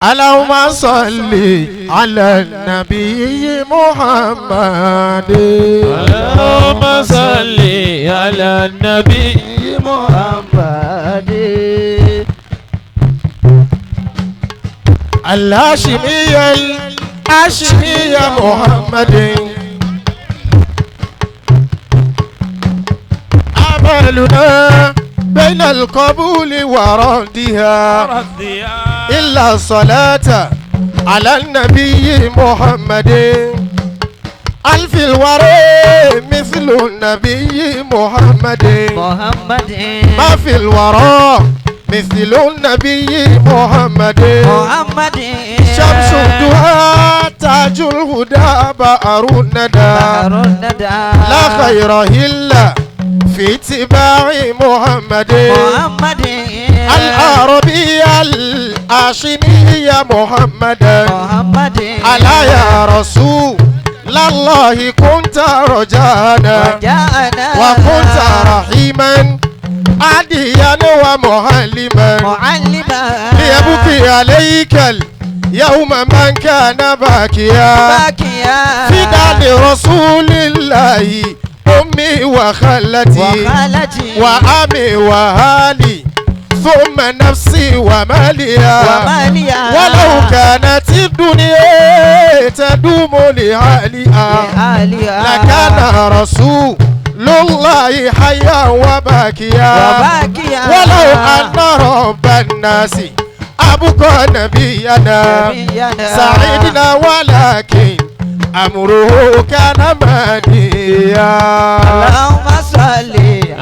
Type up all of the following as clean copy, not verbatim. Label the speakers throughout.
Speaker 1: اللهم صل على النبي محمد.
Speaker 2: اللهم صل على النبي محمد.
Speaker 1: الهاشمي محمد. أعمالنا بين القبول وردها إلا الصلاة على النبي محمد. ألف الورى مثل النبي محمد. ما في الورى مثل النبي محمد. شمس الدهى تاج الهدى بأر الندى. لا خير إلا في اتباع محمد. العربي الهاشمي محمد. ألا يا رسول الله كنت رجانا وكنت رحيما عاديا ومعلما ليبكي عليك اليوم من كان باكيا فداء رسول الله أمي وخالتي وأمي وهالي ثم نفسي وماليا ولو كانت الدنيا تدوم لحالها لكان رسول الله حيا وباكيا ولو أن رب الناس أبقى نبينا سعيدنا ولكن أمره كان ماديا.
Speaker 2: اللهم صل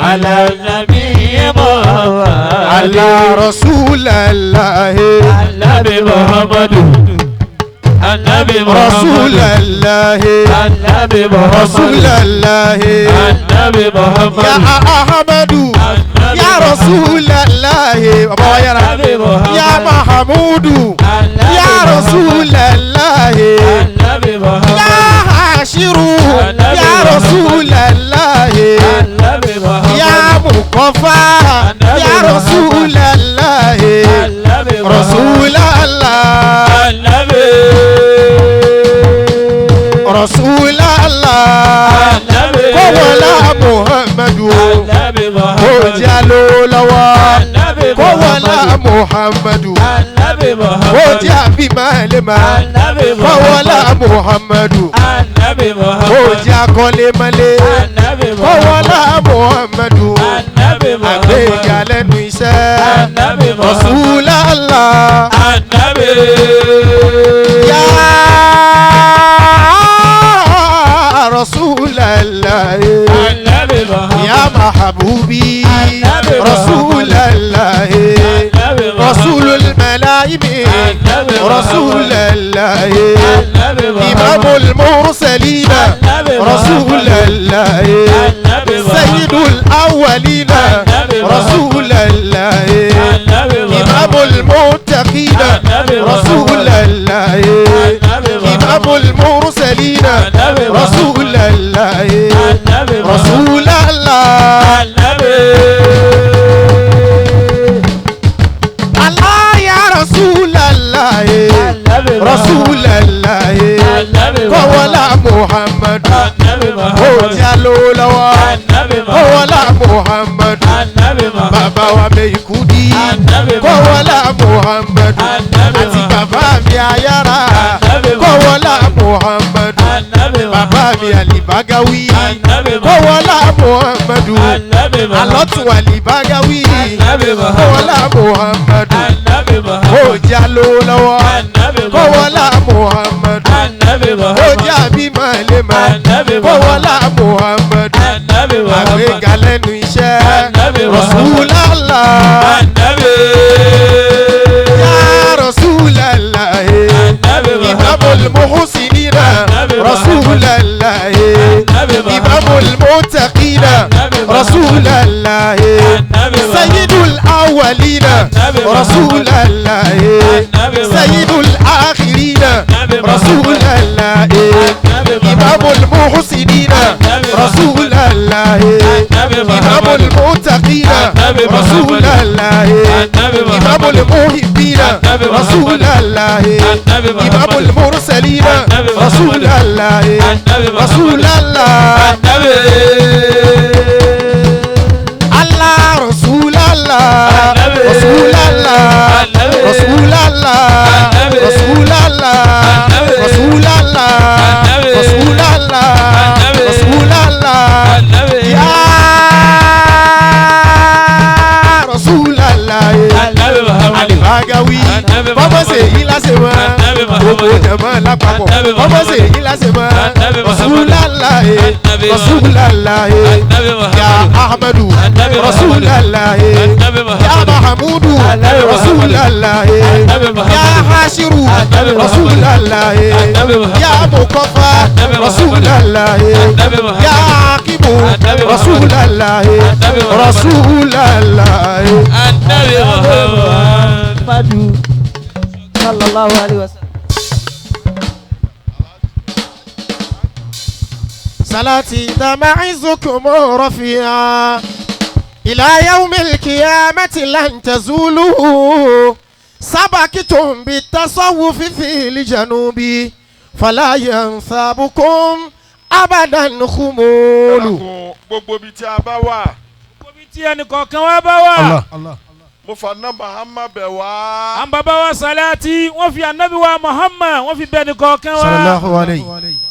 Speaker 2: على النبي محمد.
Speaker 1: على رسول الله
Speaker 2: النبي محمد. النبي
Speaker 1: رسول الله
Speaker 2: النبي محمد.
Speaker 1: رسول الله
Speaker 2: النبي محمد.
Speaker 1: يا أحمد يا رسول الله يا محمود يا رسول الله يا حاشر يا رسول الله يا مقفى يا رسول الله رسول الله رسول الله كولا محمد وجالو لوا كولا محمد وجا بمالما كولا محمد وجا كولمالي كولا محمد أبيجا لنويسا رسول الله يا رسول الله يا محبوبي رسول الله رسول الملائكة رسول الله إمام المرسلين رسول الله سيد الأولين رسول الله إمام المتقين رسول الله إمام المرسلين رسول الله رسول الله الله يا رسول الله رسول الله كولا محمد وجالو لوا كولا محمد بابا وميكودي كولا محمد àti bàbá mi ayára kọ́wọ́lá Muhammad bàbá mi alibagawi kọ́wọ́lá Muhammadu alọ́tún alibagawi kọ́wọ́lá Muhammadu ọjà ló lọ́wọ́ kọ́wọ́lá Muhammadu ọjà bímọ lẹ́mọ kọ́wọ́lá Muhammadu àgbéga lẹ́nu iṣẹ́ Rasulullah. رسول الله إمام المحسنين رسول الله إمام المتقين رسول الله سيد الأولين رسول الله سيد الآخرين رسول الله إمام المحسنين رسول الله إمام المتقين رسول الله إمام المحبين رسول الله إمام المرسلين رسول الله رسول الله الله رسول الله رسول الله رسول الله رسول الله رسول الله رسول الله رسول الله يا رسول الله Bagawi bọ́mọ̀ ṣe yí lásẹ̀ mọ́ gbogbo jẹ̀mọ́ lápapọ̀ bọ́mọ̀ ṣe yí lásẹ̀ mọ́ Rasulalahi Rasulalahi ya Ahmadu Rasulalahi ya Mahamudu Rasulalahi ya Hashiru Rasulalahi ya Mukofa Rasulalahi ya Akibu Rasulalahi Rasulalahi.
Speaker 2: Muhammadu sallallahu alaihi wasallam.
Speaker 1: صلاتي تمعزكم رفيعا إلى يوم القيامة لن تزولوا سبقتم بالتصوف في الجنوب فلا ينثابكم أبدا خمول.
Speaker 3: gbogbo ibi tí a bá wà.
Speaker 4: gbogbo ibi tí ẹnìkọ̀ọ̀kan wa bá wà.
Speaker 3: mo fa ná Muhammad bẹ̀ wá.
Speaker 4: àwọn bàbá wa Salati wọ́n fi ànábì wa Muhammad wọ́n fi bẹ̀ ẹnìkọ̀ọ̀kan wa.
Speaker 1: sallallahu alayhi.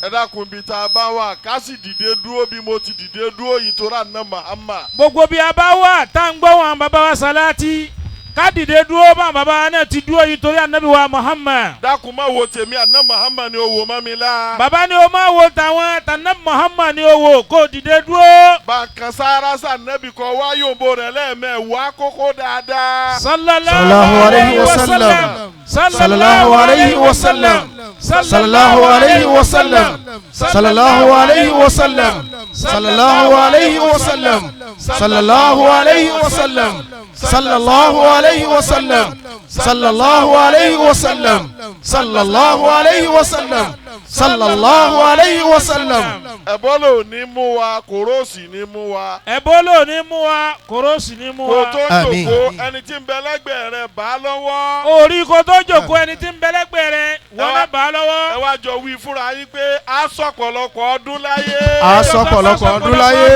Speaker 3: ẹ dákun ibi tá a bá wà ká sì dìde dúró bí mo ti dìde dúró yìí tó rà ná Muhammad.
Speaker 4: gbogbo bí a bá wà tá à ń gbọ́ wọn bàbá wa Salati ká dìde dúró bá bàbá wa náà ti dúró yìí torí ànábì wa Muhammad.
Speaker 3: dákun má wo tèmi àná Muhammad ni o wò mọ́ mi la.
Speaker 4: bàbá ni o máa wo tàwọn tànábì Muhammad ni o wò kó dìde dúró.
Speaker 3: bàkan sára sànẹ́bì kan wá yòǹbo rẹ̀ lẹ́ẹ̀mẹ́wàá kókó dáadáa.
Speaker 4: sallallahu alayhi wa sallam.
Speaker 1: sallallahu alayhi wa sallam. sallallahu alayhi wa sallam. sallallahu alayhi wa sallam. sallallahu alayhi wa sallam. sallallahu alayhi wa sallam. sallallahu alayhi wa sallam. sallallahu alayhi wa sallam. sallallahu alayhi wa sallam. sallallahu alayhi wa sallam.
Speaker 3: ẹ̀bọ́lò ò ní mú wa kòrósì ní mú wa.
Speaker 4: ẹ̀bọ́lò ò ní mú wa kòrósì ní mú wa.
Speaker 3: kò tó jòkó ẹni tí ń bẹ lẹ́gbẹ̀ẹ́ rẹ̀ bá lọ́wọ́.
Speaker 4: orí kò tó jòkó ẹni tí ń bẹ lẹ́gbẹ̀ẹ́ rẹ̀ wọ́n náà bá lọ́wọ́.
Speaker 3: ẹ wá jọ wí fúnra yín pé a sọ pọ̀lọpọ̀ ọdún láyé.
Speaker 1: a sọ pọ̀lọpọ̀ ọdún láyé.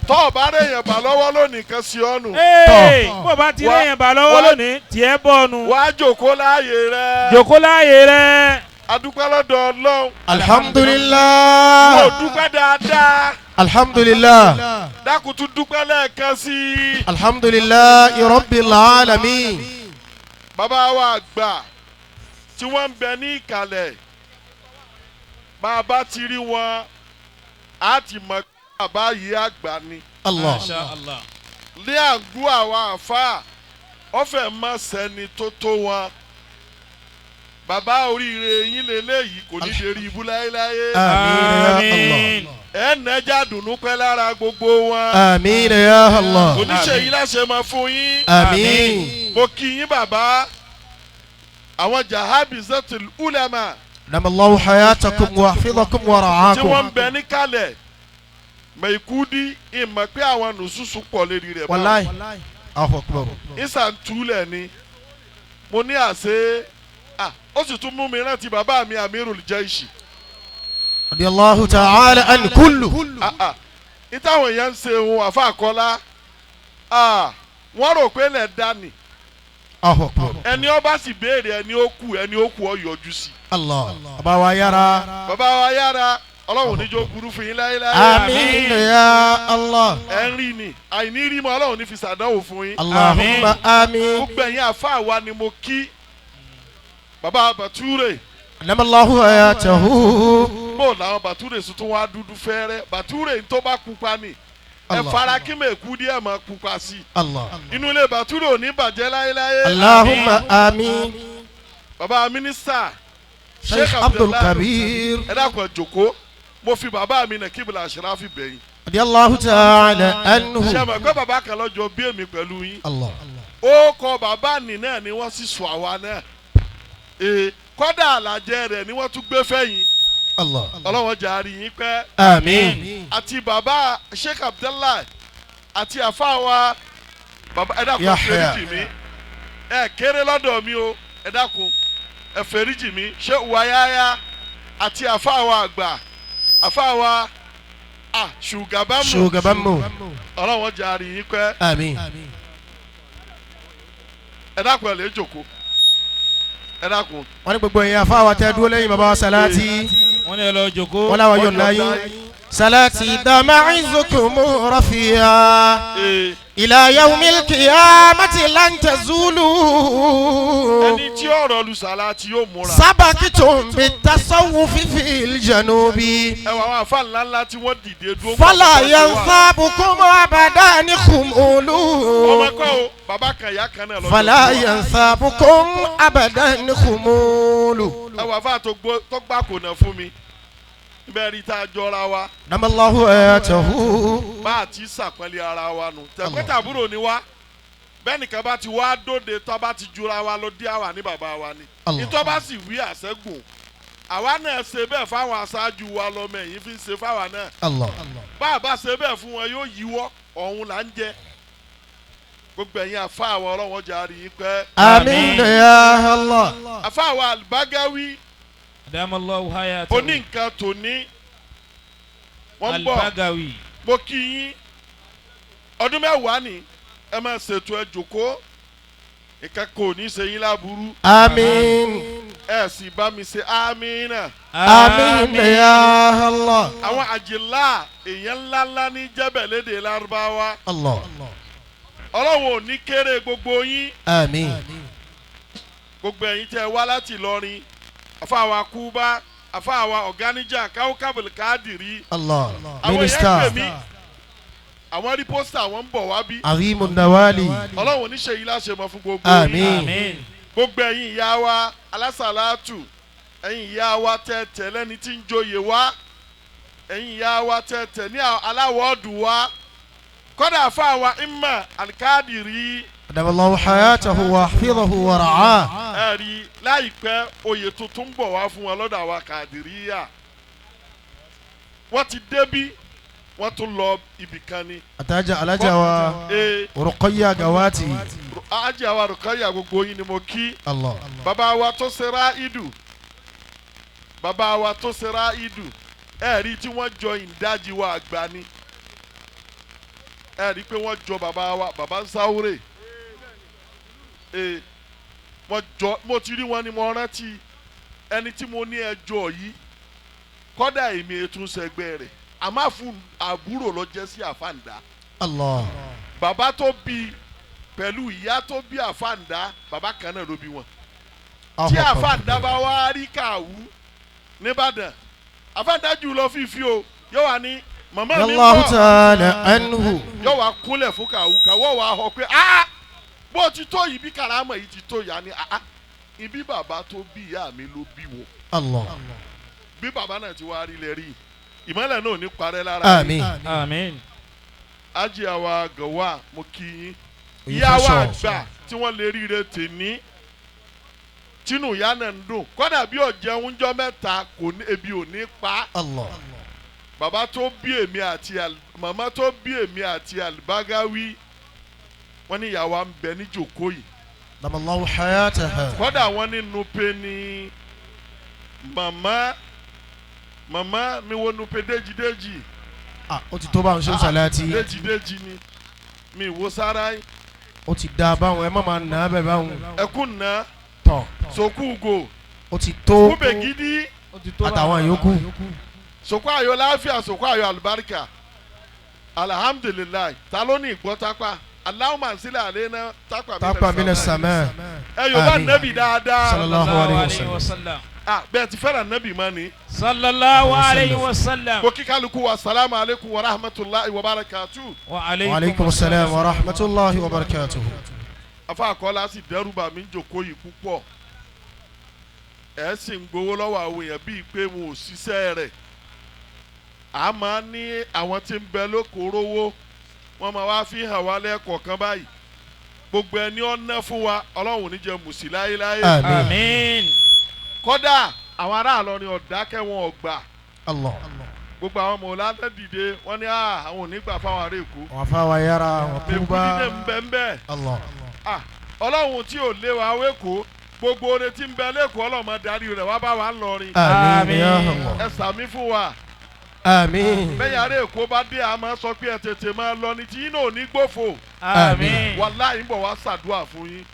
Speaker 3: tọ́ ọ bá rẹ̀ yẹn bá lọ́wọ́ lónìí kan sí ọ́nù.
Speaker 4: bó bá ti rẹ̀ yẹn bá lọ́wọ́ lónìí tiẹ̀ bọ́ọ̀nù.
Speaker 3: wá jòkó láàyè rẹ̀.
Speaker 4: jòkó láàyè rẹ̀.
Speaker 3: adúpẹ́ lọ́dọ̀ Ọlọ́run.
Speaker 1: alhamdulilah.
Speaker 3: mo dúpẹ́ dáadáa.
Speaker 1: alhamdulilah.
Speaker 3: dákun tún dúpẹ́ lẹ́ẹ̀kan sí i.
Speaker 1: alhamdulilah rabbil alamin.
Speaker 3: bàbá wa àgbà tí wọ́n ń bẹ ní ìkàlẹ̀ bàbá ti rí wọn á ti mọ̀ pé bàbá yìí àgbà ni.
Speaker 1: Allah.
Speaker 3: ní àgbo àwọn àfa ọ̀fẹ́ mọ́ sẹ́ni tó tó wọn. bàbá oríire yín lélẹ́yìí kò ní ṣe rí ibú láéláé.
Speaker 1: àmín
Speaker 3: ẹ̀ nẹ́jà dùnú pẹ́ lára gbogbo wọn.
Speaker 1: àmín ya Allah.
Speaker 3: kò ní ṣe yín láṣẹ máa fún yín.
Speaker 1: àmín.
Speaker 3: mo kí yín bàbá àwọn jahabi zatul ulama.
Speaker 1: namallahu hayatakum wa hafizakum wa
Speaker 3: tí
Speaker 1: ra'akum.
Speaker 3: wọ́n ń bẹ níkàlẹ̀ mẹ̀kúdí ìmọ̀ pé àwọn nùsùsù pọ̀ lérí rẹ̀.
Speaker 1: wàláì. Allahu akbar.
Speaker 3: ìsàntúlẹ̀ ni mo ní àṣẹ ó sì tún mú mi rántí bàbá mi Amirul Jaishi.
Speaker 1: radiyallahu ta'ala an kullu.
Speaker 3: ìtàwọn èèyàn ń ṣe ohun àfa àkọlá wọ́n rò pé lẹ̀ dání.
Speaker 1: Allahu akbar.
Speaker 3: ẹni ó bá sì béèrè ẹni ó kù ọ yọjú sí.
Speaker 1: Allah. bàbá wa yára.
Speaker 3: bàbá wa yára ọlọ́run níjó burú fún yín láéláé.
Speaker 1: àmín ya Allah.
Speaker 3: ẹ ń rí ni àìní rí mọ ọlọ́run ní fi ṣàdánwò fún yín.
Speaker 1: Allahumma àmín.
Speaker 3: gbogbo ẹ̀yin àfa wa ni mo kí bàbá Bàtúrè.
Speaker 1: namallahu hayatahu.
Speaker 3: bó làwọn Bàtúrè sùn tún wá dúdú fẹ́rẹ́ Bàtúrè tó bá pupa ni ẹ fara kí mẹ́kú díẹ̀ mọ́ pupa sí.
Speaker 1: Allah.
Speaker 3: inú ilé Bàtúrè ò ní bàjẹ́ láéláé.
Speaker 1: Allahumma àmín.
Speaker 3: bàbá mínísítà
Speaker 1: Sheikh Abdul Kabir.
Speaker 3: ẹ dákun ẹ jókòó mo fi bàbá mi nà kíbla Ashrafi bẹ̀yìn.
Speaker 1: radiyallahu ta'ala anhu.
Speaker 3: ṣé àmọ́ pé bàbá kan lọ́jọ́ bí èmi pẹ̀lú yín.
Speaker 1: Allah.
Speaker 3: ó kọ bàbá nì náà ni wọ́n sì sọ àwa náà. kọ́dà àlàjẹ rẹ̀ ni wọ́n tún gbé fẹ́yìn.
Speaker 1: Allah.
Speaker 3: ọlọ́wọ́n jà rí yín pẹ́.
Speaker 1: àmín.
Speaker 3: àti bàbá Sheikh Abdullahi àti àfáàwá bàbá ẹ dákun fèrèjì mi ẹ kéré lọ́dọ̀ mi o ẹ dákun ẹ fèrèjì mi ṣé wáyáyá àti àfáàwá àgbà àfáàwá
Speaker 1: ṣùgàbámù
Speaker 3: ọlọ́wọ́n jẹ́ àrí yín pẹ́
Speaker 1: àmín
Speaker 3: ẹ dákun ẹ lè jókòó ẹ dákun.
Speaker 1: wọ́n ní gbogbo ẹ̀yin afáwa tẹ́ dúró lẹ́yìn bàbá wa Salati
Speaker 4: wọ́n ní ẹ lọ jókòó.
Speaker 1: wọ́n láwọn yóò náyé Salati dama'izukum rafiya ila yawmil qiyamati lan tazulu.
Speaker 3: ẹni tí ọ̀rọ̀ lu Salati yóò múra.
Speaker 1: sabakitum bitasawufi fil janubi.
Speaker 3: ẹ wà wọn àfa ńláńlá tí wọ́n dìde dúró.
Speaker 1: fala yansabukum abadan khumulu.
Speaker 3: ọmọ kọ́ o bàbá kan ìyá kan náà lọ́dọ̀.
Speaker 1: fala yansabukum abadan khumulu.
Speaker 3: ẹ wà fà tó gbà kò nà fún mi bẹ́ẹ̀ rí tá a jọra wa.
Speaker 1: damallahu ayatahu.
Speaker 3: bá a ti sàpẹ́lẹ̀ ara wa nù. tẹ̀gbẹ́tàbúrò ni wá bẹ́ẹ̀ nìkan bá ti wá dóde tó bá ti jura wa lọ dí àwa ní bàbá wa ni. ìtọ́ bá sì wí àṣẹ́gun àwa náà ṣe bẹ́ẹ̀ fáwọn aṣáájú wa lọ́mọ ẹ̀yìn fi ń ṣe fáwa náà. bá a bá ṣe bẹ́ẹ̀ fún wọn yóò yíwọ́ ọ̀hún là ń jẹ. gbogbo ẹ̀yin àfa àwọn ọlọ́wọ́n jà rí i pẹ́.
Speaker 1: àmín ya Allah.
Speaker 3: àfa àwọn Al-Bagawi
Speaker 4: Adamallahu hayatahu.
Speaker 3: oní nǹkan tòní wọ́n bọ̀
Speaker 4: Al-Bagawi.
Speaker 3: mo kí yín ọdún mẹ́wàá ni ẹ máa ṣètò ẹ jòkó ìkẹ́kọ̀ọ́ ò ní ṣe yín láburú.
Speaker 1: àmín.
Speaker 3: ẹ sì bá mi ṣe àmín náà.
Speaker 1: àmín ya Allah.
Speaker 3: àwọn àjìlá èèyàn ńláńlá ní jẹ́bẹ̀lédè lárúbáwá.
Speaker 1: Allah.
Speaker 3: ọlọ́run ò ní kéré gbogbo yín.
Speaker 1: àmín.
Speaker 3: gbogbo ẹ̀yin tẹ́ wá láti Ìlọrin àfàwà Kúbá àfàwà ọ̀gáníjà káwọ́kábìlì káàdìrí.
Speaker 1: Allah.
Speaker 3: àwọn
Speaker 1: Minister.
Speaker 3: yẹn pè mí àwọn rí pósítà wọn ń bọ̀ wá bí.
Speaker 1: Azimun Nawali.
Speaker 3: ọlọ́run oníṣẹ́ yìí láṣẹ mọ́ fún gbogbo
Speaker 1: àmín.
Speaker 4: Àmín.
Speaker 3: gbogbo ẹ̀yin ìyá wa alásàlátù ẹ̀yin ìyá wa tẹ̀tẹ̀ lẹ́ni tí ń joyè wá ẹ̀yin ìyá wa tẹ̀tẹ̀ ní aláwọ̀ ọ̀dù wa kọ́dà fáwa ìmọ̀ alikádìrí.
Speaker 1: adamallahu hayatahu wa hafidhahu wa ra'ah.
Speaker 3: ẹ̀rí láìpẹ́ oyè tuntun ń bọ̀ wá fún wọn lọ́dọ̀ àwa kàdìríyà wọ́n ti débí wọ́n tún lọ ibì kan ni.
Speaker 1: alájà wa Ruqayya Gawati.
Speaker 3: ajá wa Ruqayya gbogbo yín ni mo kí.
Speaker 1: Allah.
Speaker 3: bàbá wa tó ṣera ìdù bàbá wa tó ṣera ìdù ẹ̀rí tí wọ́n jọ ìdájí wa àgbà ni ẹ̀rí pé wọ́n jọ bàbá wa bàbá ń sáwúrè wọ́n jọ mo ti rí wọn ni mo rántí ẹni tí mo ní ẹjọ́ yìí kọ́dà èmi ètò ìṣẹ́gbẹ́ rẹ̀ àmọ́ fún àbúrò lọ jẹ́ sí àfàǹdá.
Speaker 1: Allah.
Speaker 3: bàbá tó bí pẹ̀lú ìyá tó bí àfàǹdá bàbá kan náà ló bí wọn. tí àfàǹdá bá wá rí kàwú nìbàdàn àfàǹdá jù lọ fífi o yóò wá ní màmá mi
Speaker 1: Allahu ta'ala anhu.
Speaker 3: yóò wá kúnlẹ̀ fún kàwú kàwọ́ wá họ pé bó ti tó yìí bí karama yìí ti tó yà ni ibi bàbá tó bí ìyá mi ló bí wo.
Speaker 1: Allah.
Speaker 3: bí bàbá náà ti wá rí lẹ rí ìmọ̀lẹ̀ náà ò ní parẹ́ lára.
Speaker 1: àmín.
Speaker 4: Àmín.
Speaker 3: ajé àwa gọ̀wá mo kí yín ìyá wa àgbà tí wọ́n lè ríire tèní tínú ìyá náà ń dùn kọ́dà bí ọ̀jẹun jọ mẹ́ta kò ní ebi ò ní pa.
Speaker 1: Allah.
Speaker 3: bàbá tó bí èmi àti màmá tó bí èmi àti Al-Bagawi wọ́n ní ìyàwó ń bẹ ní jòkó yìí.
Speaker 1: damallahu hayataha.
Speaker 3: kọ́dà wọ́n ní nupe ní màmá mi wo nupe déjìdéjì.
Speaker 1: ó ti tó báwọn ṣe ń Salati.
Speaker 3: déjìdéjì ni mi wo sára yìí.
Speaker 1: ó ti da báwọn ẹ má máa nà á bẹ̀ báwọn.
Speaker 3: ẹkún nà
Speaker 1: tọ̀.
Speaker 3: sokugo
Speaker 1: ó ti tó.
Speaker 3: kúbè gidi
Speaker 1: àtàwọn yòókù.
Speaker 3: sokó ayọ̀ láàfíà sokó ayọ̀ àlùbáríkà alhamdulilayi ta ló ní ìgbọ́ tápá Allahumma sílẹ̀ àlẹ́ náà tápà
Speaker 1: mina sàmẹ́.
Speaker 3: ẹ yóò bá nẹ́bì dáadáa.
Speaker 1: sallallahu alayhi wa sallam.
Speaker 3: bẹ́ẹ̀ ti fẹ́ràn nẹ́bì mọ́ ni.
Speaker 4: sallallahu alayhi wa sallam.
Speaker 3: mo kí kálukú wa salamu aleykum wa rahmatulahi wa barakatu.
Speaker 4: wa
Speaker 1: aleykum salaam wa rahmatulahi wa barakatu.
Speaker 3: afa àkọlá sì dẹ́rùbà mi ń jòkó yìí púpọ̀ ẹ̀ sì ń gbowó lọ́wọ́ àwọn èèyàn bíi pé wọn ò ṣiṣẹ́ rẹ̀ a máa ní àwọn tí ń bẹ lóko rówó wọ́n máa wá fi hàn wá lẹ́ẹ̀kọ̀ọ̀kan báyìí gbogbo ẹni ọ̀nà fún wa ọlọ́run ní jẹ́ mùsí láéláé.
Speaker 4: àmín.
Speaker 3: kódà àwọn ará Ìlọrin ọ̀dákẹ́ wọn ọ̀gbà.
Speaker 1: Allah.
Speaker 3: gbogbo àwọn mọ̀lánà dìde wọ́n ní àwọn ò ní gbà fáwọn ará Èkó.
Speaker 1: wọ́n fà wá yára wọ́n kú bá.
Speaker 3: Mèkúdí dé ń bẹ.
Speaker 1: Allah.
Speaker 3: Ọlọ́run tí ò lé wa wéko gbogbo oore tí ń bẹ lẹ́kọ̀ọ́ Ọlọ́run darí rẹ̀ wá bá wa ń lọrin.
Speaker 1: àmín ya Allah.
Speaker 3: ẹ sàmí fún wa.
Speaker 1: àmín.
Speaker 3: bẹ́ẹ̀ ará Èkó bá dé a máa sọ pé ẹ tètè máa lọ ní tí yín náà ò ní gbófo.
Speaker 4: àmín.
Speaker 3: wàláhì ń bọ̀ wá ṣàdúrà fún yín.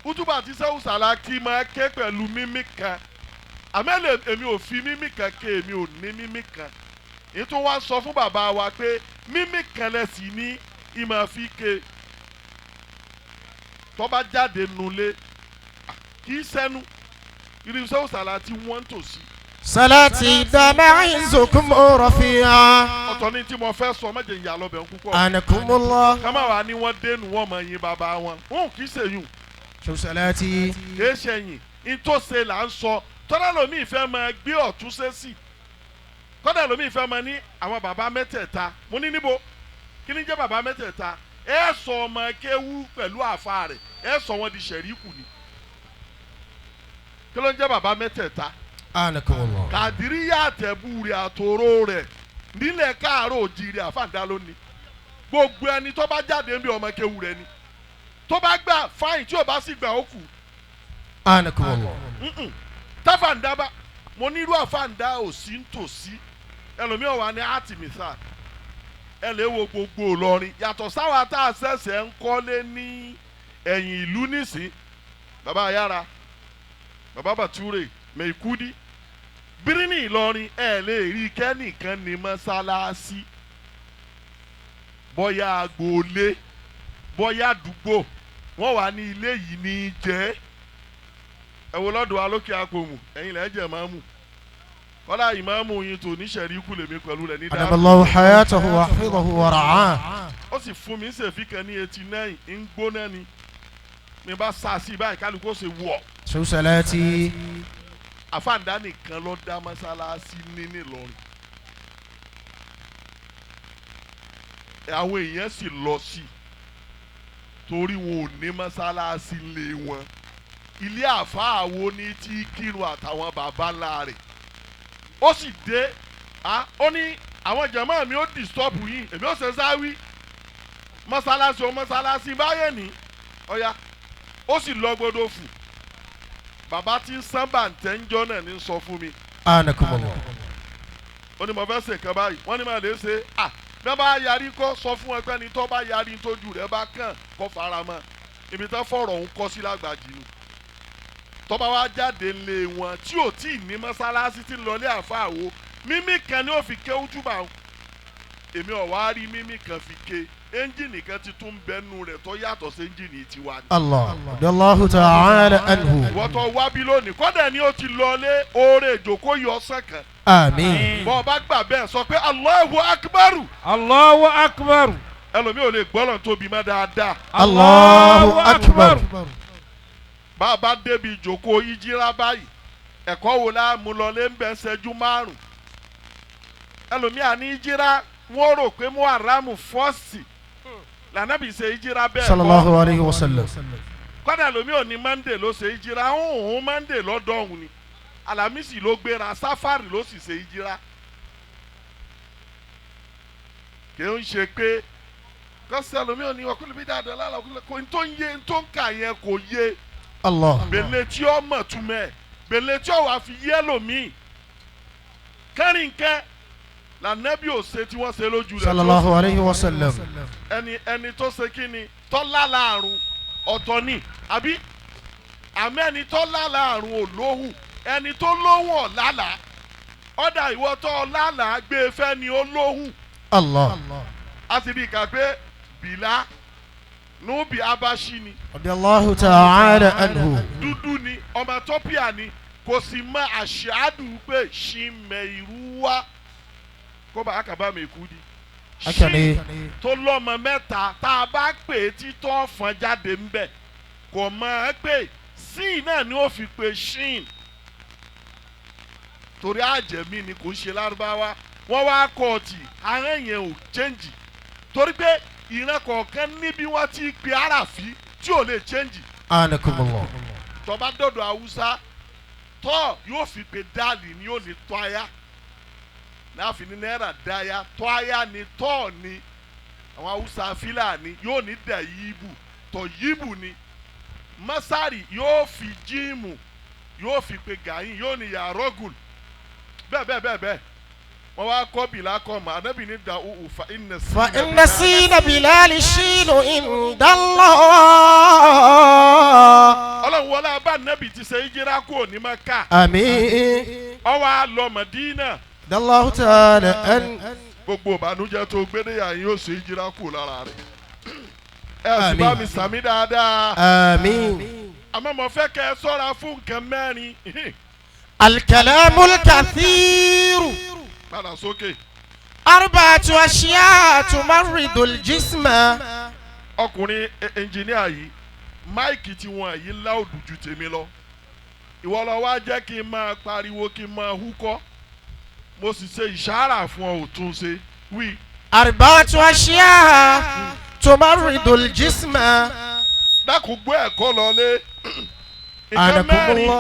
Speaker 3: Útúbà tí Ṣéhù Sàlákì máa ké pẹ̀lú mímí kan àmẹ́lẹ̀ èmi ò fi mímí kan ké èmi ò ní mímí kan ètò wa sọ fún bàbá wa pé mímí kan lẹ́sìn ní ìmọ̀ fi ké tó bá jáde nulẹ̀ kì í sẹ́nu irú Ṣéhù Sàlákì wọ́n tòsí.
Speaker 1: salati dama'izukum rafi'a.
Speaker 3: ọ̀tọ̀ ni tí mo fẹ́ sọ mẹ́jẹ̀ ìyá lọ́bẹ̀ ń púpọ̀.
Speaker 1: anakumullah.
Speaker 3: kámá wa ni wọ́n dénú wọ́n mọ̀ yín bàbá wọn kì í ṣèyún.
Speaker 1: Ṣéhù Sàlákì.
Speaker 3: kì í ṣèyìn ìtòsí là ń sọ tọ́lá lomi ìfẹ́ máa gbé ọ̀tún sẹ́sì kọ́dà lomi ìfẹ́ máa ní àwọn bàbá mẹ́tẹ̀ẹ̀ta mo ní níbo kí ni jẹ́ bàbá mẹ́tẹ̀ẹ̀ta ẹ sọ ọmọ kéwú pẹ̀lú àfa rẹ̀ ẹ sọ wọn di ṣẹ̀ríkù ni kí ló ń jẹ́ bàbá mẹ́tẹ̀ẹ̀ta.
Speaker 1: anakumullah.
Speaker 3: Kàdíríyà àtẹ̀bù rẹ̀ àtòrò rẹ̀ nílẹ̀ káàárọ̀ òjìrì àfàǹdá lónìí gbogbo ẹni tó bá jáde ń bí ọmọ kéwú rẹ̀ ni tó bá gbà fáyìn tí ò bá sì gbà ó kù.
Speaker 1: anakumullah.
Speaker 3: táfàǹdá bá mo ní irú àfàǹdá ò sí nítòsí ẹlòmíràn wà ní àtìmísà ẹ lè wo gbogbo Ìlọrin yàtọ̀ sáwà tá a ṣẹ̀ṣẹ̀ ń kọ́lé ní ẹ̀yìn ìlú nísìn bàbá Ayára bàbá Bàtúrè Mèkúdí Bíríní Ìlọrin ẹ lè rí kẹ́nìkan ní mọ́sálásí bọ́yá agboolé bọ́yá àdúgbò wọ́n wà ní ilé yìí ní jẹ́ ẹ wo lọ́dọ̀ wa lókè àpòmù ẹ̀yin lẹ́ jẹ́ máàmù kọ́lá ìmáàmù yín tó ní ṣẹ̀ríkù lèmi pẹ̀lú rẹ̀ ní dáàbò.
Speaker 1: adamallahu hayatahu wa hafidahu wa ra'ah.
Speaker 3: ó sì fún mi ṣèfì kan ní 89 ń gbóná ni mi bá sá sí báyìí kálukú ó ṣe wọ̀.
Speaker 1: Ṣéhù Sàlákì.
Speaker 3: àfàǹdá nìkan ló dá mọ́sálásí ní Ìlọrin àwọn èèyàn sì lọ sí torí wọn ò ní mọ́sálásí lé wọn ilé àfáà wo ní tí kírun àtàwọn bàbá ńlá rẹ̀ ó sì dé ó ní àwọn jàmáà mi ó disturb yín èmi ó ṣe záwí mọ́sálásí báyẹn ní ọ̀ya ó sì lọ gbọdọ̀ fù bàbá tí ń sábà ń tẹ́ńjọ́ náà ní sọ fún mi.
Speaker 1: anakumullah.
Speaker 3: ó ní mo fẹ́ ṣe nǹkan báyìí wọ́n ní mà lè ṣe bí wọ́n bá yarí kọ́ sọ fún ẹgbẹ́ ni tó bá yarí tójú rẹ̀ bá kàn kó fara mọ́ ibi tó fọ̀rọ̀ ń kọ́ sí lágbàjì nù tọ́ba wa jáde lé wọn tí ò tí ì ní mọ́sálásí tí ń lọlé àfáà wo mímí kan ni ó fi ké útúbà èmi ò wá rí mímí kan fi ké ẹ́ńjìnì kan ti tún bẹ́nu rẹ̀ tó yàtọ̀ sí ẹ́ńjìnì tiwa ni.
Speaker 1: Allah radiyallahu ta'ala anhu.
Speaker 3: wọ́n tó wá bí lónìí kọ́dà ni ó ti lọlé oore ìjòkó yọ ọ̀sán kan.
Speaker 1: àmín.
Speaker 3: bọ́ ọ bá gbà bẹ́ẹ̀ sọ pé Allahu akbaru.
Speaker 4: Allahu akbar.
Speaker 3: ẹlòmíì ò lè gbọ́dọ̀ tóbi mọ́ dáadáa.
Speaker 1: Allahu akbar.
Speaker 3: bá a bá débi ìjòkó ìjírá báyìí ẹ̀kọ́ wo la mú lọlé ń bẹ́ ṣẹ́jú márùn. ẹlòmíì àní ìjírá wọ́n rò pé Muharram fọ́ọ̀sì lànàbì ṣe ìjírá bẹ́ẹ̀ kọ́.
Speaker 1: sallallahu alayhi wa sallam.
Speaker 3: kọ́dà lómi ò ní Monday ló ṣe ìjírá òun Monday lọ́dọ̀ òun ni Alámísì ló gbéra sáfárì ló sì ṣe ìjírá. kì í ṣe pé kọ́sẹ̀ lómi ò ní ọkùnrin bí dáadáa lára ọkùnrin kò ní tó ń yé tó ń kà yẹn kò yé.
Speaker 1: Allah.
Speaker 3: bẹ̀lẹ̀ tí ó mọ̀ túmẹ̀ bẹ̀lẹ̀ tí ó wà fi yé lómi kẹ́rìnkẹ́ lànàbí ò ṣe tí wọ́n ṣe lójú rẹ̀.
Speaker 1: sallallahu alayhi wa sallam.
Speaker 3: ẹni tó ṣe kí ni tọ́lá láàrún ọ̀tọ̀ ni àbí àmì ẹni tọ́lá láàrún ò lóhùn ẹni tó lóhùn ọ̀làlà ọ̀dà ìwọ tó ọ̀làlà gbé e fẹ́ ni ó lóhùn.
Speaker 1: Allah.
Speaker 3: a ti rí i kà pé bìlá núbì abashi ni
Speaker 1: radiyallahu ta'ala anhu.
Speaker 3: dúdú ni ọmọ tọ́pìà ni kò sì mọ àṣàdù pé ṣìmẹ̀rúwá kó bá àkàbà Mèkúdí.
Speaker 1: akẹ́ni.
Speaker 3: tó lọ́mọ mẹ́ta tá a bá pè é títọ́ fọ́n jáde ń bẹ̀ kò mọ̀ ẹ́ pé sí náà ni ó fi pe ṣìn torí àjẹmí ni kò ń ṣe lárúbáwá wọ́n wá kọ́ọ̀tì àárín yẹn ò chẹ́ǹjì torí pé ìran kọ̀ọ̀kan níbi wọ́n ti pe àràfí tí ò lè chẹ́ǹjì.
Speaker 1: anakumullah.
Speaker 3: tó bá dọ̀dọ̀ Haúsá tọ́ yóò fi pe dáàlì ni yóò ní tọ́ya láàfin ní náírà dáyà tọ́yà ni tọ́ọ̀ ni àwọn haúsá fílàní yóò ní dàyíbù tọ̀yíbù ni masari yóò fi jíìmù yóò fi pe gàyìn yóò ní yàrọ́gùn bẹ́ẹ̀ wọ́n wá kọ́ bìlà kọ́ mọ́ anábì ní da uhu fa inna
Speaker 1: sínú bilali ṣínú ìdánlọ́.
Speaker 3: ọlọ́run wọlé abá anábì ti ṣe ìjírá kúrò ní Mẹ́kà.
Speaker 1: àmín.
Speaker 3: ó wá lọ Mẹdínà.
Speaker 1: Allahu ta'ala.
Speaker 3: gbogbo ìbànújẹ́ tó gbéléyà yóò ṣe ìjírá kúrò lára rẹ̀. ẹ sì bá mi sàmí dáadáa.
Speaker 1: àmín.
Speaker 3: àmọ́ mo fẹ́ kẹ́ ẹ sọ́ra fún nǹkan mẹ́rin.
Speaker 1: alkalamul kathiru.
Speaker 3: padà sókè.
Speaker 1: arba'atu ashiya tumarridul jisma.
Speaker 3: ọkùnrin ẹnjìníà yìí máìkì tí wọn yìí láòdù ju tèmi lọ ìwọ lọ wá jẹ́ kí n máa pariwo kí n máa húkọ́ mo sì ṣe ìṣàrà fún ọ òtún ṣe wí.
Speaker 1: arba'atu ashiya tumarridul jisma.
Speaker 3: dákun gbọ́ ẹ̀kọ́ lọlé nǹkan mẹ́rin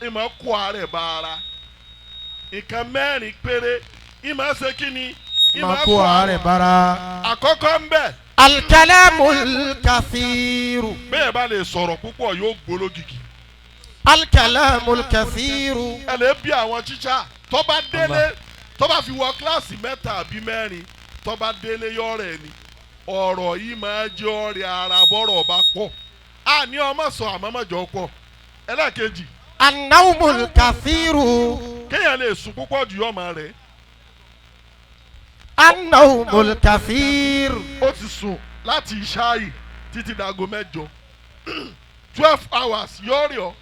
Speaker 3: ìmọ̀ kó ààrẹ bá ara nǹkan mẹ́rin péré ìmọ̀ ṣe kí ni ìmọ̀ kó ààrẹ bá ara. àkọ́kọ́ ń bẹ̀.
Speaker 1: alkalamul kathiru.
Speaker 3: bẹ́ẹ̀ bá lè sọ̀rọ̀ púpọ̀ yóò gbólógìkì.
Speaker 1: alkalamul kathiru.
Speaker 3: ẹ lè bí àwọn tíṣà tó bá délé tó bá fi wọ kíláàsì mẹ́ta àbí mẹ́rin tó bá délé yọ̀rẹ̀ ni ọ̀rọ̀ yìí máa jẹ́ ọ̀rẹ́ ara bọ́rọ̀ bá pọ̀ a ní ọmọ sọ àmọ́ mọ́jọ pọ̀ ẹlẹ́ẹ̀kejì.
Speaker 1: anawmul kathiru.
Speaker 3: kéèyàn lè sùn púpọ̀ jù ọmọ rẹ̀.
Speaker 1: anawmul kathiru.
Speaker 3: ó ti sùn láti ìṣáàyè títí dago mẹ́jọ 12 hours yọ̀ọ̀rẹ̀ ọ́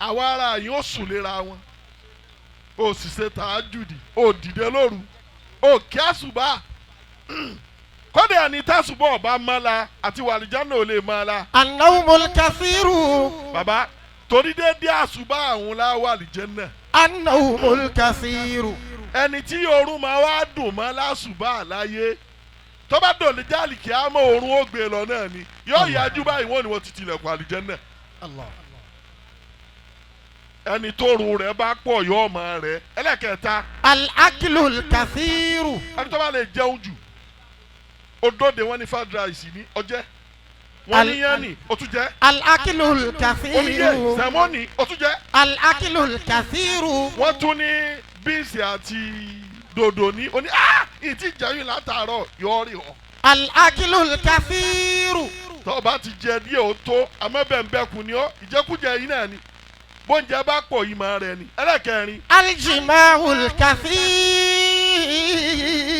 Speaker 3: àwọn ará yìí ó sùn léra wọn ó sì ṣe tàájùdì ó dìde lóru ó kí àsùbá kọ́dẹ̀ àní tásùbọ̀ ọba mọ́la àti wàlìjánà ò lè mọ́la.
Speaker 1: anawmul kathiru.
Speaker 3: bàbá torí dédé àsùbá àwọn la wàlìjánà.
Speaker 1: anawmul kathiru.
Speaker 3: ẹni tí oorun máa wá dùn mọ́ lásùbá àláyé tó bá dòlè jáàlì kí á mọ oorun ó gbé lọ náà ni yóò yájú báyìí wọ́n ní wọ́n ti tilẹ̀kùn àlìjánà. ẹni tó run rẹ̀ bá pọ̀ yóò mọ rẹ̀. ẹlẹ́kẹta.
Speaker 1: al-aklul kathiru.
Speaker 3: ẹni tó bá lè jẹun jù odóde wọn ní fried rice ní ọjẹ wọn ní yẹn ní o tún jẹ.
Speaker 1: al-aklul kathiru.
Speaker 3: oníyẹ sẹmọ́nì o tún jẹ.
Speaker 1: al-aklul kathiru.
Speaker 3: wọ́n tún ní bíìsì àti dòdò ní oní ìtì jẹun látàárọ̀ yọrí ọ.
Speaker 1: al-aklul kathiru.
Speaker 3: tó o bá ti jẹ díẹ̀ o tó amẹ́bẹ̀nbẹ̀kùn ni ọ́ ìjẹkújẹ yìí náà ni bóúnjẹ bá pọ̀ yìí máa rẹ ni. ẹlẹ́kẹrin.
Speaker 1: aljima'ul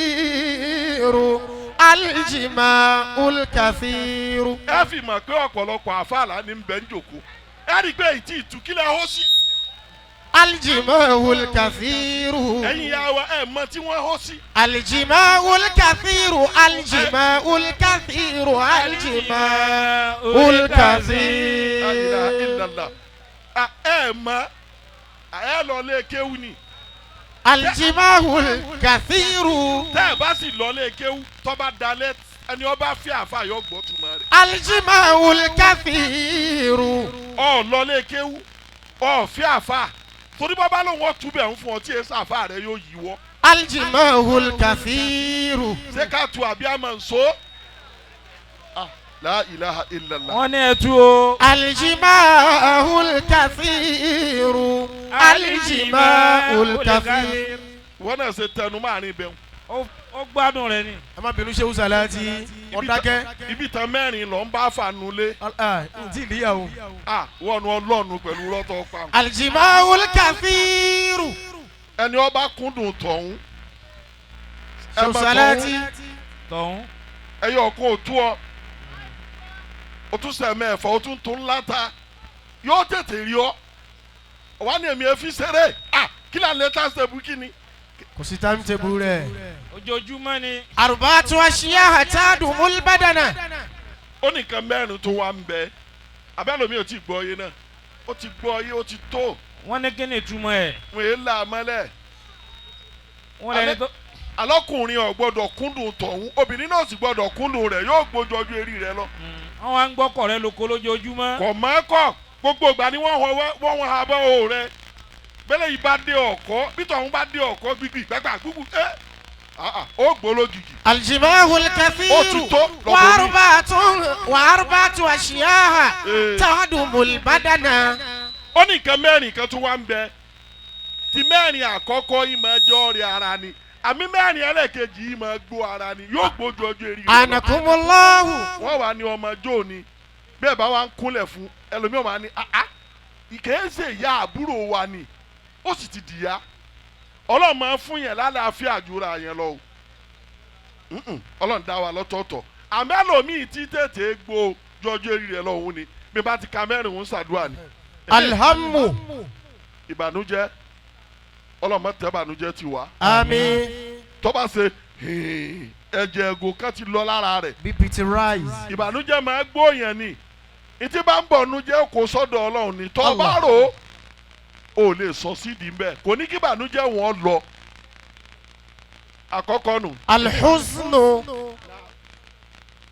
Speaker 1: kathiru. aljima'ul kathiru.
Speaker 3: ẹ fi mọ̀ pé ọ̀pọ̀lọpọ̀ àfàlà ní bẹ́ẹ̀ ń jòkó ẹ rí i pé ìtì ìtúkílẹ̀ ó sí.
Speaker 1: aljima'ul kathiru.
Speaker 3: ẹ̀yin ya wa ẹ̀ mọ tí wọ́n hó sí.
Speaker 1: aljima'ul kathiru. aljima'ul kathiru. aljima'ul kathiru.
Speaker 3: ẹ mọ ẹ lọ lé kéwú ni.
Speaker 1: aljima'ul kathiru.
Speaker 3: tẹ́ ẹ bá sì lọ lé kéwú tó bá dalẹ̀ ẹni ọba fi àfa yọ gbọ́ túmọ̀ rẹ̀.
Speaker 1: aljima'ul kathiru.
Speaker 3: ọ lọ lé kéwú ọ fi àfa torí bàbá lòun ọ túbẹ̀ ń fún ọ tí èsì àfa rẹ yóò yí wọ́.
Speaker 1: aljima'ul kathiru.
Speaker 3: ṣé ká tu àbí àmọ̀ nsó. La ilaha illallah.
Speaker 4: wọ́n ní ẹ̀tú o.
Speaker 1: aljima'ul kathiru. aljima'ul kathiru.
Speaker 3: wọ́n náà ṣe tẹnu máàrin bẹ́ẹ̀.
Speaker 4: ó gbádùn rẹ ni.
Speaker 1: ẹ má bínú Shehu Salati ọ̀dákẹ́.
Speaker 3: ibi tán mẹ́rin lọ ń bá fanulé.
Speaker 1: ntí ìdíyàwó.
Speaker 3: wọ́n nu ọlọ́run pẹ̀lú rọ́tọ̀ pa.
Speaker 1: aljima'ul kathiru.
Speaker 3: ẹni ọba kúndùn tọ̀hún.
Speaker 1: Shehu Salati.
Speaker 4: tọ̀hún.
Speaker 3: ẹyọ ọkọ òtú ọ o tún sẹ̀mẹ̀ ẹ̀fọ́ o tún tún láta yóò tètè rí ọ wà ní èmi efi ṣeré kí là ń lé tásítẹ̀bù kí ni.
Speaker 1: kò sí táìmùtẹ̀bù rẹ̀.
Speaker 4: ojoojúmọ́ ni.
Speaker 1: arba'atu ashiya tadumul badana.
Speaker 3: ó nìkan mẹ́rin tó wà ń bẹ abẹ́lómi ò tí ì gbọ́ yé náà ó ti gbọ́ yé ó ti tó.
Speaker 4: wọ́n ní kí ni ìtumọ̀ ẹ̀.
Speaker 3: wọ́n yé là mọ́lẹ̀.
Speaker 4: wọ́n lẹ́ni tó.
Speaker 3: alọ́kùnrin ò gbọ́dọ̀ kúndùn tọ̀hún obìnrin náà sì gbọ́dọ̀ kúndùn rẹ̀ yóò gbójú ọjọ́ eré rẹ̀ lọ.
Speaker 4: wọ́n wá ń gbọ́kọ̀ rẹ lóko lójoojúmọ́.
Speaker 3: kò mọ́ kọ́ gbogbo ìgbà ni wọ́n ha bọ́ o rẹ bẹ́lẹ̀ yìí bá dé ọ̀kọ́ bí tọ̀hún bá dé ọ̀kọ́ gbígbì gbàgbà gbúgbù ó gbólógìgì.
Speaker 1: الجباه الكثير وأربعة أشياء تهدم البدن.
Speaker 3: ó ní nǹkan mẹ́rin kan tó wá ń bẹ tí mẹ́rin àkọ́kọ́ yìí máa jẹ́ ọ̀rẹ́ ara ni àmì mẹ́rin ẹlẹ́ẹ̀kejì yìí máa gbó ara ni yóò gbójú ọjọ́ eré rẹ̀.
Speaker 1: أنكم الله.
Speaker 3: wọ́n wà ní ọmọ jóò ni bẹ́ẹ̀ bá wa ń kúnlẹ̀ fún ẹlòmíràn máa ní ìkẹ́yẹ́sẹ̀ ìyá àbúrò wa ni ó sì ti dìyà ọlọ́run máa ń fún yẹn lálàáfíà àjùra yẹn lọ o ọlọ́run dá wa lọ́tọ̀ọ̀tọ̀ àmọ́ ẹlòmíì tí tètè gbó jọjọ́ eré rẹ̀ lọ́hùn ni bí bá ti ka mẹ́rin ń ṣàdúrà ni.
Speaker 1: الهم.
Speaker 3: ìbànújẹ́ ọlọ́run má tẹ́ ìbànújẹ́ ti wá.
Speaker 1: àmín.
Speaker 3: tó bá ṣe ẹ̀jẹ̀ ẹ̀gò kan ti lọ lára rẹ̀.
Speaker 1: be picturized.
Speaker 3: ìbànújẹ́ máa gbóyàn ni ìtí bá ń bọ̀ nújẹ́ kó sọ́dọ̀ ọlọ́run ni tó bá rò ó lè sọ sídìí mbẹ́ kò ní kí ìbànújẹ́ wọn lọ. àkọ́kọ́ nù.
Speaker 1: alhuznu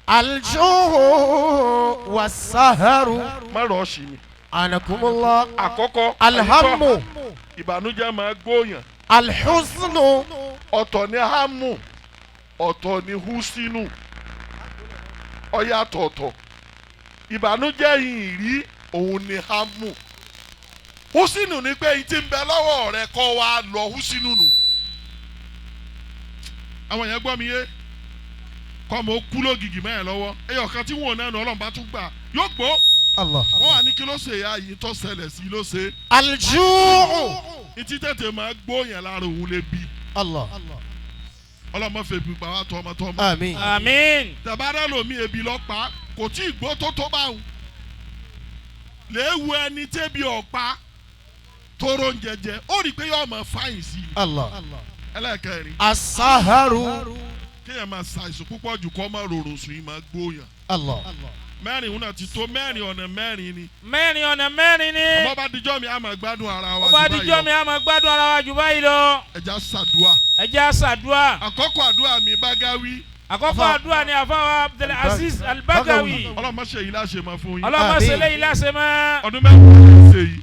Speaker 1: aljuhu wasaharu.
Speaker 3: má rọ̀ ọ́ sí mi.
Speaker 1: anakumullah.
Speaker 3: àkọ́kọ́
Speaker 1: alhammu.
Speaker 3: ìbànújẹ́ máa gbóyàn.
Speaker 1: alhuznu.
Speaker 3: ọ̀tọ̀ ni hamu ọ̀tọ̀ ni husinu ó yàtọ̀ọ̀tọ̀ ìbànújẹ́ yìí rí òun ni hamu husinu ni pé ìtì ń bẹ lọ́wọ́ rẹ kọ́ wa lọ husinu nù àwọn yẹn gbọ́ mi yé kọ́ mo kú lógìgì mẹ́rin lọ́wọ́ ẹyọ kan tí wọn ò náà nù ọlọ́run bá tún gbà yóò gbó
Speaker 1: Allah.
Speaker 3: wọ́n wà ní kí ló ṣe ya yìí tó ṣẹlẹ̀ sí ló ṣe.
Speaker 1: aljuhu.
Speaker 3: ìtì tètè máa gbóyàn lára òun lè bí.
Speaker 1: Allah.
Speaker 3: ọlọ́mọ fẹ́ bí pàwọ́ tọmọtọmọ.
Speaker 1: àmín.
Speaker 4: àmín.
Speaker 3: tẹ̀bárẹ́ lomi ebi lọ́pàá kò tí ì gbó tó bá wù. léwu ẹni tẹ́bi ọ̀pá tóró ń jẹjẹ ó rí i pé yóò máa fáyìn sí i.
Speaker 1: Allah.
Speaker 3: ẹlẹ́kẹ̀rin.
Speaker 1: asaharu.
Speaker 3: kéèyàn máa ṣàìsùn púpọ̀ jù kó máa rorò sùn yìí máa gbóyàn.
Speaker 1: Allah.
Speaker 3: mẹ́rin òun náà ti tó mẹ́rin ọ̀nà mẹ́rin ni.
Speaker 4: mẹ́rin ọ̀nà mẹ́rin ni.
Speaker 3: ọmọ bá dijọ́ mi á máa gbádùn ara wa.
Speaker 4: ọba dijọ́ mi á máa gbádùn ara wa jù báyìí lọ.
Speaker 3: ẹja ṣàdúà.
Speaker 4: ẹja ṣàdúà.
Speaker 3: àkọ́kọ́ àdúrà mi Bagawi.
Speaker 4: àkọ́kọ́ àdúrà ni àfáwà Abdulaziz Al-Bagawi.
Speaker 3: ọlọ́mọ ṣe yìí láṣẹ máa fún yín.
Speaker 4: ọlọ́mọ ṣe léyìí láṣẹ mọ́.
Speaker 3: ọdún mẹ́wàá lè ṣe yìí.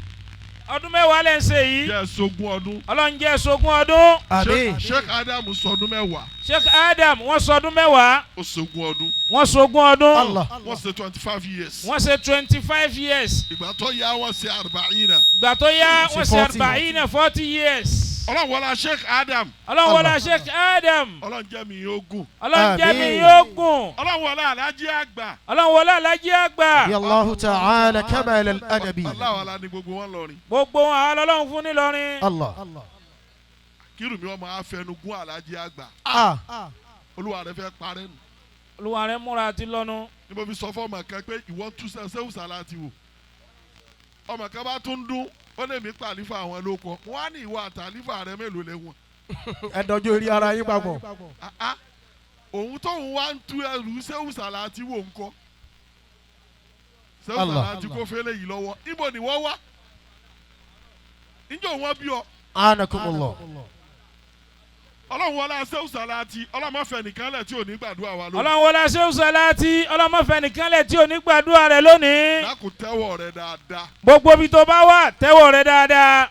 Speaker 4: ọdún mẹ́wàá lẹ́ ń ṣe yìí.
Speaker 3: jẹ́ sógún ọdún.
Speaker 4: ọlọ́run jẹ́ sógún ọdún.
Speaker 1: àmín.
Speaker 3: Sheikh Adam sọdún mẹ́wàá.
Speaker 4: Sheikh Adam wọ́n sọdún mẹ́wàá.
Speaker 3: ó sógún ọdún.
Speaker 4: wọ́n sógún ọdún.
Speaker 1: Allah.
Speaker 3: wọ́n ṣe 25 years.
Speaker 4: wọ́n ṣe 25 years.
Speaker 3: ìgbà tó yá wọ́n ṣe 40.
Speaker 4: ìgbà tó yá wọ́n ṣe 40 years.
Speaker 3: ọlọ́run wọlá Sheikh Adam.
Speaker 4: ọlọ́run wọlá Sheikh Adam.
Speaker 3: ọlọ́run jẹ́ mi yóò gùn.
Speaker 4: ọlọ́run jẹ́ mi yóò gùn.
Speaker 3: ọlọ́run wọlá Alhaji Àgbà.
Speaker 4: ọlọ́run wọlá Alhaji Àgbà.
Speaker 1: yallahu ta'ala kamal al-adabi.
Speaker 3: aláwọ̀ alá ni gbogbo wọn lọrin.
Speaker 4: gbogbo wọn àwọn ọlọ́run fún nílọrin.
Speaker 1: Allah.
Speaker 3: kírun mi wọ́n máa fẹnugún Alhaji Àgbà. olúwa rẹ fẹ́ parẹ́ nù.
Speaker 4: olúwa rẹ múra àti lọ́nu.
Speaker 3: ni mo fi sọ fún ọmọ kan pé ìwọ tún sẹ́wù sàláàtì wò. ọmọ kan bá tún dún ó lè mí pàlífà àwọn ló kọ wọn á ní ìwà àtàlífà rẹ mélòó lẹ́wọ̀n.
Speaker 1: ẹ dọjú orí ara yín papọ̀.
Speaker 3: òun tóun wá ń tú ẹrù sẹ́wù sàláàtì wò ń kọ́. sẹ́wù
Speaker 1: Allah.
Speaker 3: sàláàtì kò fẹ́lẹ̀ yìí lọ́wọ́ ibo ni wọ́n wá. níjọ́ wọn bí ọ.
Speaker 1: anakumullah.
Speaker 3: ọlọ́run wọlé sẹ́wù sàláàtì ọlọ́mọfẹ́ nìkan lẹ̀ tí ò ní gbàdúrà wa lónìí.
Speaker 4: ọlọ́run wọlá Sheikh Salati ọlọ́mọfẹ́ nìkan lẹ̀ tí ò ní gbàdúrà rẹ lónìí.
Speaker 3: dákun tẹ́wọ̀ rẹ dáadáa.
Speaker 4: gbogbo ibi tó bá wà tẹ́wọ̀ rẹ dáadáa.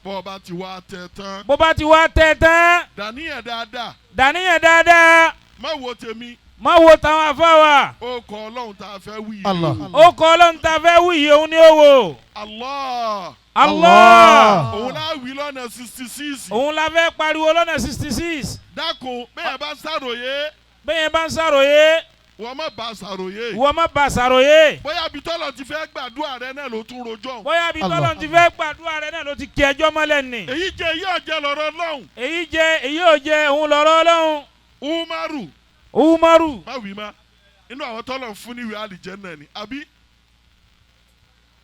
Speaker 3: bọ́ ọ bá ti wá tẹ tán.
Speaker 4: bó bá ti wá tẹ́ tán.
Speaker 3: dàníyàn dáadáa.
Speaker 4: dàníyàn dáadáa.
Speaker 3: má wo tèmi.
Speaker 4: má wo táwọn afáwà.
Speaker 3: ó kọ ọlọ́run tá a fẹ́ wí yìí.
Speaker 1: Allah.
Speaker 4: ó kọ́ ọlọ́run tá a fẹ́ wí yìí òun ni ó wò.
Speaker 3: Allah.
Speaker 4: Allah.
Speaker 3: òun náà wí lọ́nà 66.
Speaker 4: òun la fẹ́ pariwo lọ́nà 66.
Speaker 3: dákun bẹ́ẹ̀ bá ṣàròyé.
Speaker 4: bẹ́ẹ̀ bá ń ṣàròyé.
Speaker 3: wọ́n má bá ṣàròyé.
Speaker 4: wọ́n má bá ṣàròyé.
Speaker 3: bóyá bí tọ́lọ̀ ti fẹ́ gbàdúrà rẹ náà ló tún rojọ́.
Speaker 4: bóyá bí tọ́lọ́run ti fẹ́ gbàdúrà rẹ náà ló ti kí ẹjọ́ mọ́lẹ̀ nì.
Speaker 3: èyí jẹ́ èyí ọ̀jẹ̀ lọ́rọ̀ lọ́hùn.
Speaker 4: èyí jẹ èyí ò jẹ òun lọ́rọ́ Ọlọ́run.
Speaker 3: Umaru.
Speaker 4: Umaru.
Speaker 3: má wí má inú àwọn tọ́lọ̀ fún níwèé àlìjẹ́nnà ni àbí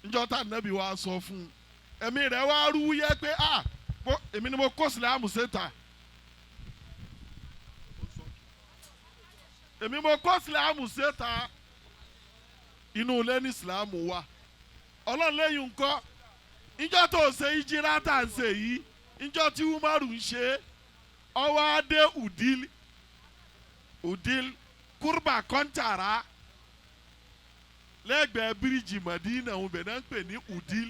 Speaker 3: njọ́ tá nàbí wa sọ fún un ẹ̀mí rẹ̀ wá rú yẹ pé èmi ni mo kó sílámù séta. èmi mo kó sílámù séta inú ilé ní sílámù wa ọlọ́run lẹ́yìn ńkọ́ ìjọ tó ṣe ìjírá tá à ń ṣe yìí ìjọ tí Umaru ń ṣe ọwọ́ adé udil kurba kọ́ńtàrà lẹ́gbẹ̀ẹ́ bíríìjì Madina òun bẹ̀ náà ń pè ní udil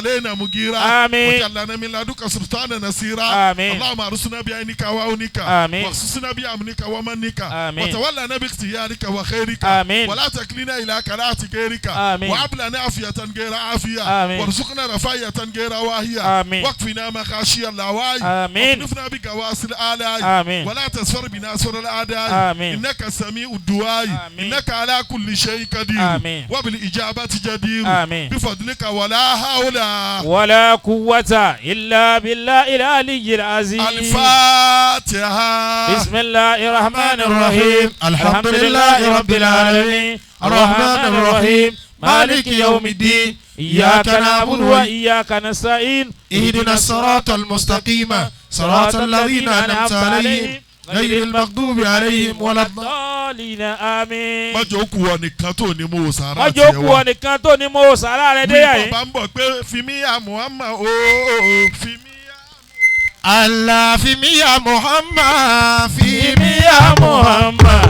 Speaker 5: علينا مغيرا
Speaker 4: آمين.
Speaker 5: واجعل لنا من لدنك سلطانا نصيرا
Speaker 4: آمين.
Speaker 5: اللهم ارسلنا بعينك وعونك
Speaker 4: آمين.
Speaker 5: واخصصنا بأمنك ومنك
Speaker 4: آمين.
Speaker 5: وتولنا باختيارك وخيرك
Speaker 4: آمين.
Speaker 5: ولا تكلنا إلى كراهة غيرك
Speaker 4: آمين.
Speaker 5: وهب لنا عافية غير عافية
Speaker 4: آمين.
Speaker 5: وارزقنا رفاهية غير واهية
Speaker 4: آمين.
Speaker 5: واكفنا مخاشي اللواي
Speaker 4: آمين.
Speaker 5: واكنفنا بقواس الآلاء
Speaker 4: آمين.
Speaker 5: ولا تسفر بنا سر الأعداء
Speaker 4: آمين.
Speaker 5: إنك سميع الدعاء
Speaker 4: آمين.
Speaker 5: إنك على كل شيء قدير
Speaker 4: آمين.
Speaker 5: وبالإجابة جدير
Speaker 4: آمين.
Speaker 5: بفضلك ولا حول
Speaker 4: ولا قوة إلا بالله العلي العظيم.
Speaker 5: الفاتحة.
Speaker 4: بسم الله الرحمن الرحيم.
Speaker 1: الحمد لله رب العالمين الرحمن الرحيم مالك يوم الدين
Speaker 4: إياك نعبد وإياك نستعين
Speaker 1: اهدنا الصراط المستقيم صراط الذين أنعمت عليهم غير المغضوب عليهم ولا
Speaker 4: الضالين آمين.
Speaker 5: má jókòó ọ nìkan tó ní mo sàrà
Speaker 4: má jókòó ọ nìkan tó ní mo sàrà rẹ dé yà yìí.
Speaker 5: bàbá ń bọ̀ pé fìmíyà Muhammad ooo fìmíyà.
Speaker 1: Allah fimiya Muhammad
Speaker 4: Fimiya Muhammad.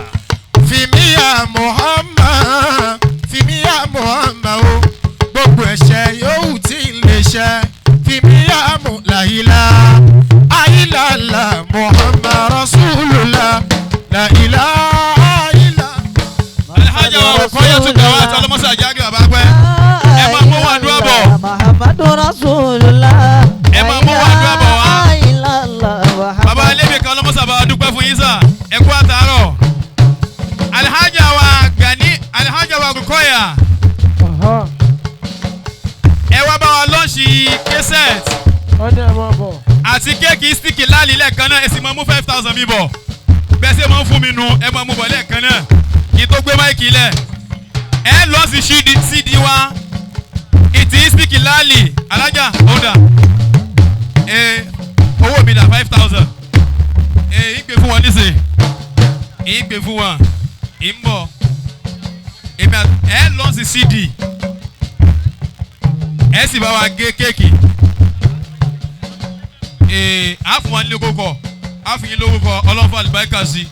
Speaker 1: fimiya Muhammad fimiya Muhammad o gbogbo ẹ̀ṣẹ̀ yòówù tí ń lè ṣe fimiya mu la ilaha illallah Muhammad Rasulullah la ilaha illallah.
Speaker 6: Alhaja wa Ruqayyatu Dawat ọlọmọsọ àjáde bàbá pẹ́ ẹ máa mú wọn dúró bọ̀.
Speaker 2: Muhammadu Rasulullah.
Speaker 6: Ẹ máa mú wọn dúró bọ̀ wá.
Speaker 2: Muhammad.
Speaker 6: Bàbá Alébì kan ọlọmọsọ àbá dúpẹ́ fún yín sà ẹ kú àtàárọ̀. Alhaja wa Gani Alhaja wa Ruqayya ẹ wá bá wa lọ́ọ̀ṣì kẹsẹ̀t àti kéèkì stíkì láàlì lẹ́ẹ̀kan náà ẹ sì máa mú 5,000 mi bọ̀ bẹ́ẹ̀ sì máa ń fún mi nu ẹ máa mú bọ̀ lẹ́ẹ̀kan náà kí n tó gbé máìkì lẹ̀ ẹ lọ́ọ̀ṣì CD wa ìtì stíkì láàlì alájà ọ̀dà owó mi dà 5,000 ìgbé fún wọn nísìn ìgbé fún wọn ìmbọ̀ ẹ lọ́ọ̀ṣì CD ẹ sì bá wa gé kéèkì àfọwọ́n ní lóko kọ àfọyín lóko kọ ọlọ́fọ̀ àlùbáríkà sí.